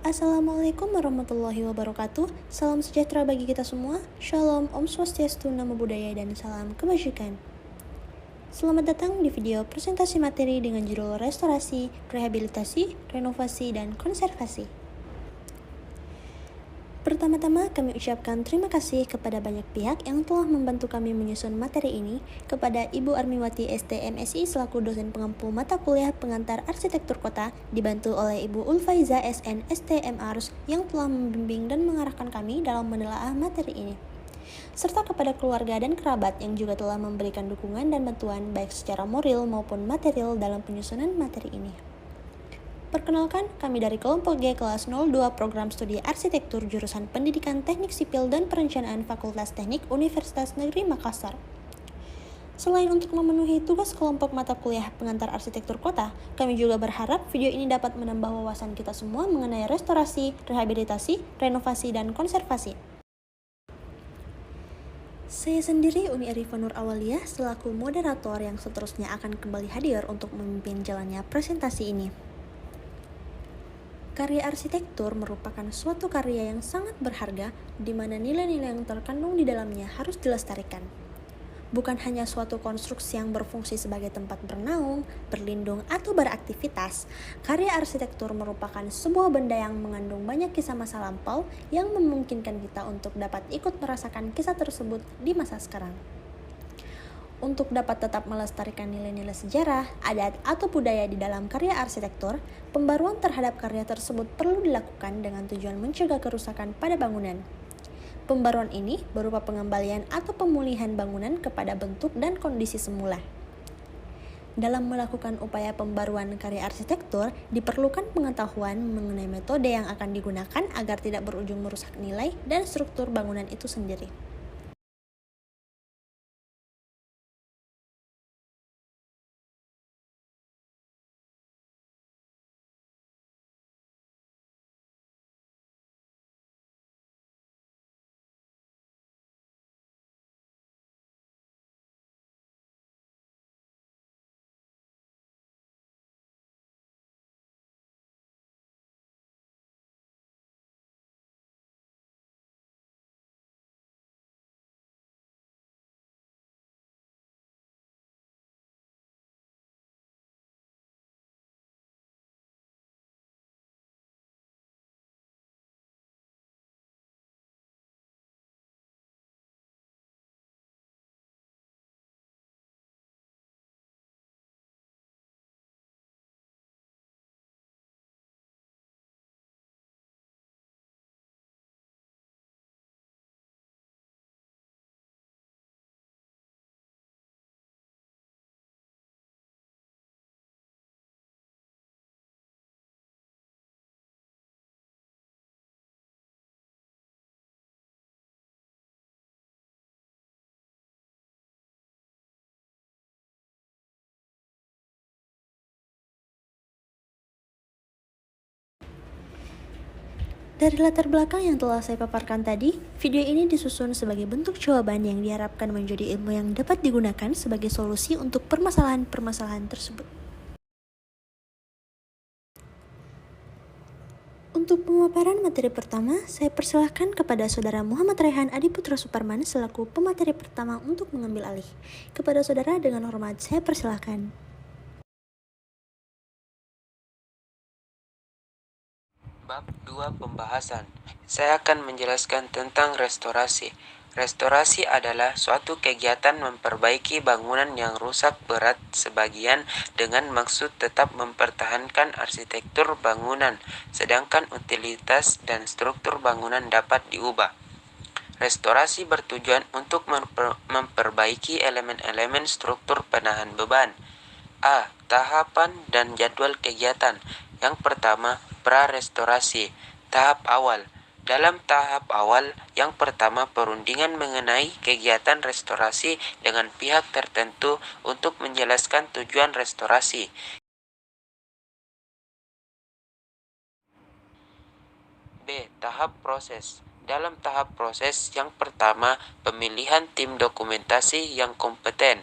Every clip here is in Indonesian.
Assalamualaikum warahmatullahi wabarakatuh. Salam sejahtera bagi kita semua. Shalom, Om Swastiastu, Namo Buddhaya, dan salam kebajikan. Selamat datang di video presentasi materi dengan judul Restorasi, Rehabilitasi, Renovasi, dan Konservasi. Pertama-tama kami ucapkan terima kasih kepada banyak pihak yang telah membantu kami menyusun materi ini, kepada Ibu Armiwati STMSI selaku dosen pengampu mata kuliah pengantar arsitektur kota, dibantu oleh Ibu Ulfaiza SN STM Ars yang telah membimbing dan mengarahkan kami dalam menelaah materi ini, serta kepada keluarga dan kerabat yang juga telah memberikan dukungan dan bantuan baik secara moral maupun material dalam penyusunan materi ini. Perkenalkan, kami dari kelompok G kelas 02 Program Studi Arsitektur Jurusan Pendidikan Teknik Sipil dan Perencanaan Fakultas Teknik Universitas Negeri Makassar. Selain untuk memenuhi tugas kelompok mata kuliah pengantar arsitektur kota, kami juga berharap video ini dapat menambah wawasan kita semua mengenai restorasi, rehabilitasi, renovasi, dan konservasi. Saya sendiri Uni Arifah Nur Awaliyah selaku moderator yang seterusnya akan kembali hadir untuk memimpin jalannya presentasi ini. Karya arsitektur merupakan suatu karya yang sangat berharga, di mana nilai-nilai yang terkandung di dalamnya harus dilestarikan. Bukan hanya suatu konstruksi yang berfungsi sebagai tempat bernaung, berlindung, atau beraktivitas, karya arsitektur merupakan sebuah benda yang mengandung banyak kisah masa lampau yang memungkinkan kita untuk dapat ikut merasakan kisah tersebut di masa sekarang. Untuk dapat tetap melestarikan nilai-nilai sejarah, adat, atau budaya di dalam karya arsitektur, pembaruan terhadap karya tersebut perlu dilakukan dengan tujuan mencegah kerusakan pada bangunan. Pembaruan ini berupa pengembalian atau pemulihan bangunan kepada bentuk dan kondisi semula. Dalam melakukan upaya pembaruan karya arsitektur, diperlukan pengetahuan mengenai metode yang akan digunakan agar tidak berujung merusak nilai dan struktur bangunan itu sendiri. Dari latar belakang yang telah saya paparkan tadi, video ini disusun sebagai bentuk jawaban yang diharapkan menjadi ilmu yang dapat digunakan sebagai solusi untuk permasalahan-permasalahan tersebut. Untuk pemaparan materi pertama, saya persilahkan kepada Saudara Muhammad Raihan Adiputra Suparman selaku pemateri pertama untuk mengambil alih. Kepada Saudara dengan hormat saya persilahkan. Bab 2 Pembahasan. Saya akan menjelaskan tentang restorasi. Restorasi adalah suatu kegiatan memperbaiki bangunan yang rusak berat sebagian dengan maksud tetap mempertahankan arsitektur bangunan, sedangkan utilitas dan struktur bangunan dapat diubah. Restorasi bertujuan untuk memperbaiki elemen-elemen struktur penahan beban. A. Tahapan dan jadwal kegiatan. Yang pertama, pra-restorasi. Tahap awal. Dalam tahap awal, yang pertama perundingan mengenai kegiatan restorasi dengan pihak tertentu untuk menjelaskan tujuan restorasi. B. Tahap proses. Dalam tahap proses, yang pertama pemilihan tim dokumentasi yang kompeten.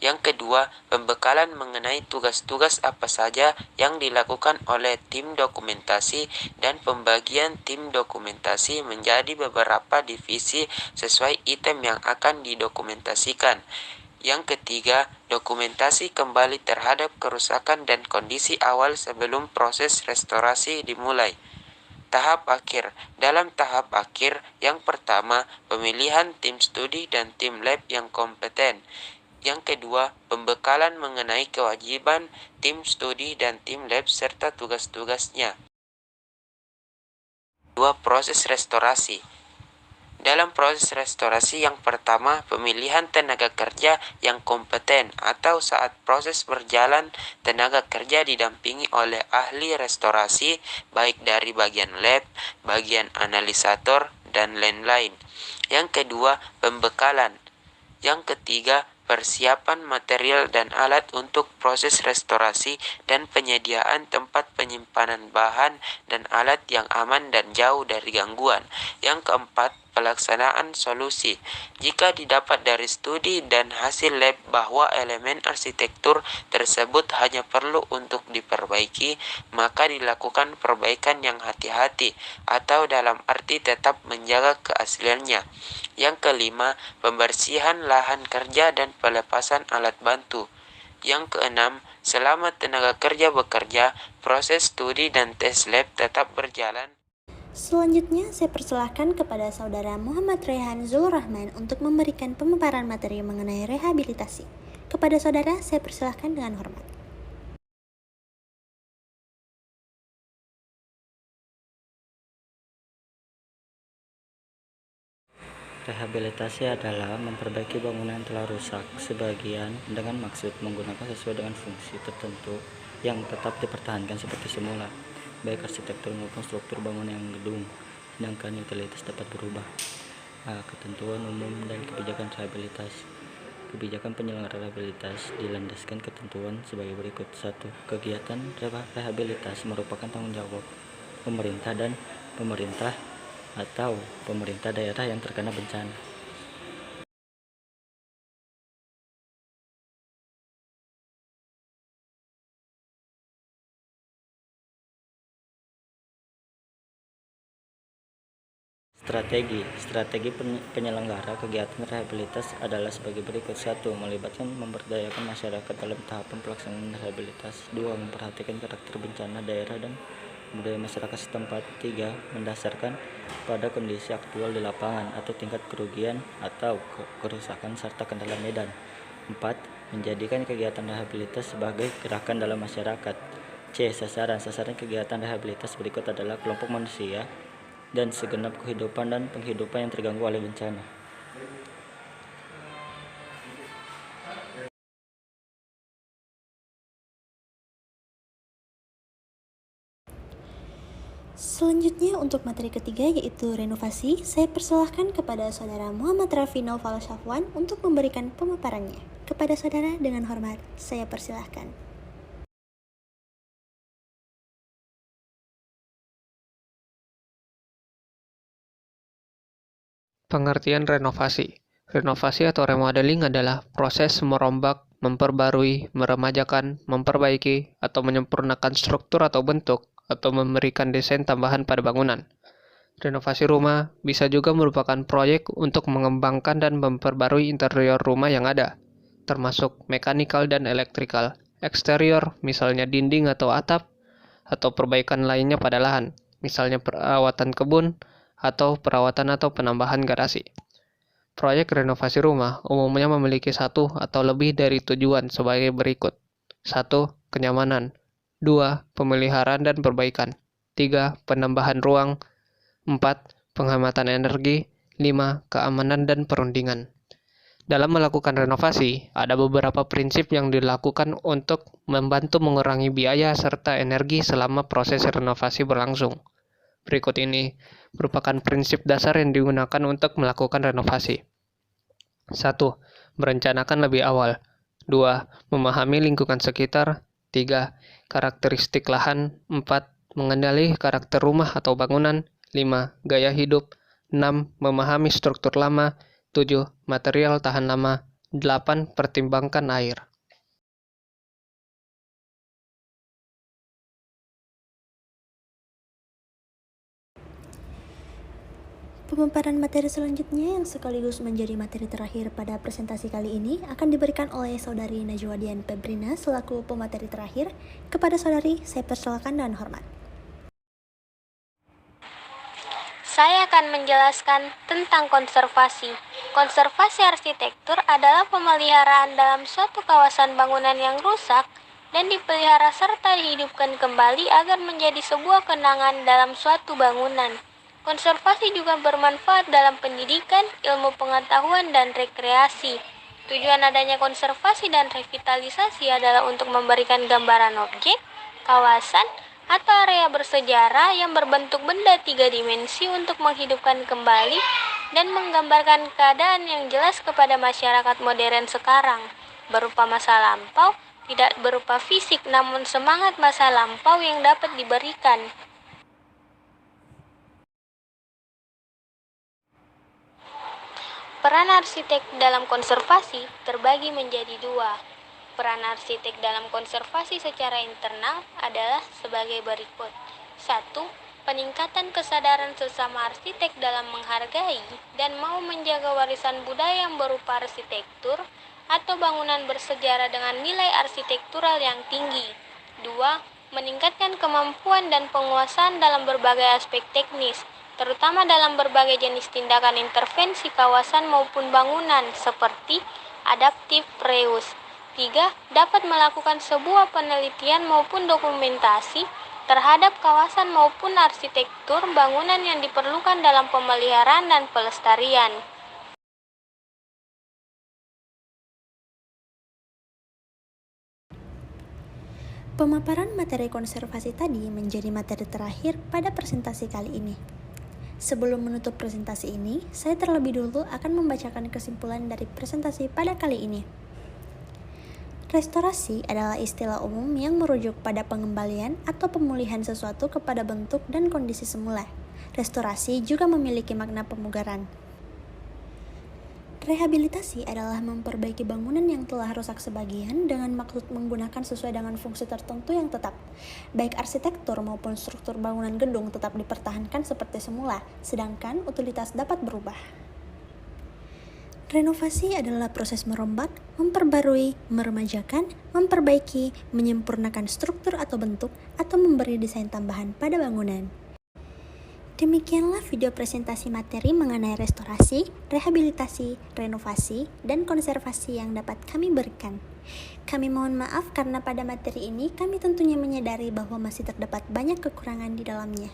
Yang kedua, pembekalan mengenai tugas-tugas apa saja yang dilakukan oleh tim dokumentasi dan pembagian tim dokumentasi menjadi beberapa divisi sesuai item yang akan didokumentasikan. Yang ketiga, dokumentasi kembali terhadap kerusakan dan kondisi awal sebelum proses restorasi dimulai. Tahap akhir. Dalam tahap akhir, yang pertama, pemilihan tim studi dan tim lab yang kompeten. Yang kedua, pembekalan mengenai kewajiban tim studi dan tim lab serta tugas-tugasnya. Dua, proses restorasi. Dalam proses restorasi yang pertama, pemilihan tenaga kerja yang kompeten atau saat proses berjalan, tenaga kerja didampingi oleh ahli restorasi baik dari bagian lab, bagian analisator, dan lain-lain. Yang kedua, pembekalan. Yang ketiga, persiapan material dan alat untuk proses restorasi dan penyediaan tempat penyimpanan bahan dan alat yang aman dan jauh dari gangguan. Yang keempat, pelaksanaan solusi. Jika didapat dari studi dan hasil lab bahwa elemen arsitektur tersebut hanya perlu untuk diperbaiki, maka dilakukan perbaikan yang hati-hati atau dalam arti tetap menjaga keasliannya. Yang kelima, pembersihan lahan kerja dan pelepasan alat bantu. Yang keenam, selama tenaga kerja bekerja, proses studi dan tes lab tetap berjalan. Selanjutnya, saya persilahkan kepada Saudara Muhammad Rehan Zulrahman untuk memberikan pemaparan materi mengenai rehabilitasi. Kepada Saudara, saya persilahkan dengan hormat. Rehabilitasi adalah memperbaiki bangunan yang telah rusak sebagian dengan maksud menggunakan sesuai dengan fungsi tertentu yang tetap dipertahankan seperti semula, baik arsitektur maupun struktur bangunan yang gedung, sedangkan utilitas dapat berubah. Ketentuan umum dan kebijakan rehabilitas. Kebijakan penyelenggaraan rehabilitas dilandaskan ketentuan sebagai berikut. 1. Kegiatan rehabilitas merupakan tanggung jawab pemerintah dan pemerintah atau pemerintah daerah yang terkena bencana. Strategi penyelenggara kegiatan rehabilitas adalah sebagai berikut. 1. Melibatkan memberdayakan masyarakat dalam tahapan pelaksanaan rehabilitas. 2. Memperhatikan karakter bencana daerah dan budaya masyarakat setempat. 3. Mendasarkan pada kondisi aktual di lapangan atau tingkat kerugian atau kerusakan serta kendala medan. 4. Menjadikan kegiatan rehabilitas sebagai gerakan dalam masyarakat. C. Sasaran kegiatan rehabilitas berikut adalah kelompok manusia dan segenap kehidupan dan penghidupan yang terganggu oleh bencana. Selanjutnya untuk materi ketiga yaitu renovasi, saya persilahkan kepada Saudara Muhammad Raffi Naufal Syafwan untuk memberikan pemaparannya. Kepada Saudara dengan hormat, saya persilahkan. Pengertian renovasi. Renovasi atau remodeling adalah proses merombak, memperbarui, meremajakan, memperbaiki, atau menyempurnakan struktur atau bentuk, atau memberikan desain tambahan pada bangunan. Renovasi rumah bisa juga merupakan proyek untuk mengembangkan dan memperbarui interior rumah yang ada, termasuk mekanikal dan elektrikal, eksterior, misalnya dinding atau atap, atau perbaikan lainnya pada lahan, misalnya perawatan kebun, atau perawatan atau penambahan garasi. Proyek renovasi rumah umumnya memiliki satu atau lebih dari tujuan sebagai berikut. 1. Kenyamanan. 2. Pemeliharaan dan perbaikan. 3. Penambahan ruang. 4. Penghematan energi. 5. Keamanan dan perundingan. Dalam melakukan renovasi, ada beberapa prinsip yang dilakukan untuk membantu mengurangi biaya serta energi selama proses renovasi berlangsung. Berikut ini merupakan prinsip dasar yang digunakan untuk melakukan renovasi. 1. Merencanakan lebih awal. 2. Memahami lingkungan sekitar. 3. Karakteristik lahan. 4. Mengenali karakter rumah atau bangunan. 5. Gaya hidup. 6. Memahami struktur lama. 7. Material tahan lama. 8. Pertimbangkan air. Pemaparan materi selanjutnya yang sekaligus menjadi materi terakhir pada presentasi kali ini akan diberikan oleh Saudari Najwa Dian Febrina selaku pemateri terakhir. Kepada Saudari, saya persilakan dengan hormat. Saya akan menjelaskan tentang konservasi. Konservasi arsitektur adalah pemeliharaan dalam suatu kawasan bangunan yang rusak dan dipelihara serta dihidupkan kembali agar menjadi sebuah kenangan dalam suatu bangunan. Konservasi juga bermanfaat dalam pendidikan, ilmu pengetahuan, dan rekreasi. Tujuan adanya konservasi dan revitalisasi adalah untuk memberikan gambaran objek, kawasan, atau area bersejarah yang berbentuk benda 3 dimensi untuk menghidupkan kembali dan menggambarkan keadaan yang jelas kepada masyarakat modern sekarang, berupa masa lampau, tidak berupa fisik namun semangat masa lampau yang dapat diberikan. Peran arsitek dalam konservasi terbagi menjadi 2. Peran arsitek dalam konservasi secara internal adalah sebagai berikut. 1. Peningkatan kesadaran sesama arsitek dalam menghargai dan mau menjaga warisan budaya yang berupa arsitektur atau bangunan bersejarah dengan nilai arsitektural yang tinggi. 2. Meningkatkan kemampuan dan penguasaan dalam berbagai aspek teknis, terutama dalam berbagai jenis tindakan intervensi kawasan maupun bangunan seperti adaptive reuse. 3. Dapat melakukan sebuah penelitian maupun dokumentasi terhadap kawasan maupun arsitektur bangunan yang diperlukan dalam pemeliharaan dan pelestarian. Pemaparan materi konservasi tadi menjadi materi terakhir pada presentasi kali ini. Sebelum menutup presentasi ini, saya terlebih dulu akan membacakan kesimpulan dari presentasi pada kali ini. Restorasi adalah istilah umum yang merujuk pada pengembalian atau pemulihan sesuatu kepada bentuk dan kondisi semula. Restorasi juga memiliki makna pemugaran. Rehabilitasi adalah memperbaiki bangunan yang telah rusak sebagian dengan maksud menggunakan sesuai dengan fungsi tertentu yang tetap. Baik arsitektur maupun struktur bangunan gedung tetap dipertahankan seperti semula, sedangkan utilitas dapat berubah. Renovasi adalah proses merombak, memperbarui, meremajakan, memperbaiki, menyempurnakan struktur atau bentuk, atau memberi desain tambahan pada bangunan. Demikianlah video presentasi materi mengenai restorasi, rehabilitasi, renovasi, dan konservasi yang dapat kami berikan. Kami mohon maaf karena pada materi ini kami tentunya menyadari bahwa masih terdapat banyak kekurangan di dalamnya.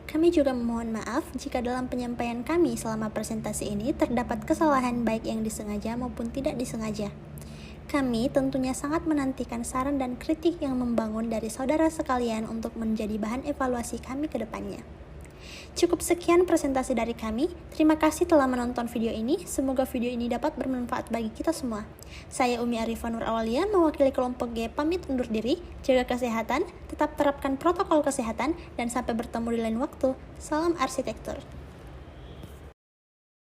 Kami juga memohon maaf jika dalam penyampaian kami selama presentasi ini terdapat kesalahan baik yang disengaja maupun tidak disengaja. Kami tentunya sangat menantikan saran dan kritik yang membangun dari saudara sekalian untuk menjadi bahan evaluasi kami ke depannya. Cukup sekian presentasi dari kami. Terima kasih telah menonton video ini. Semoga video ini dapat bermanfaat bagi kita semua. Saya Umi Arifah Nur Awalia, mewakili kelompok G, pamit undur diri. Jaga kesehatan, tetap terapkan protokol kesehatan, dan sampai bertemu di lain waktu. Salam arsitektur.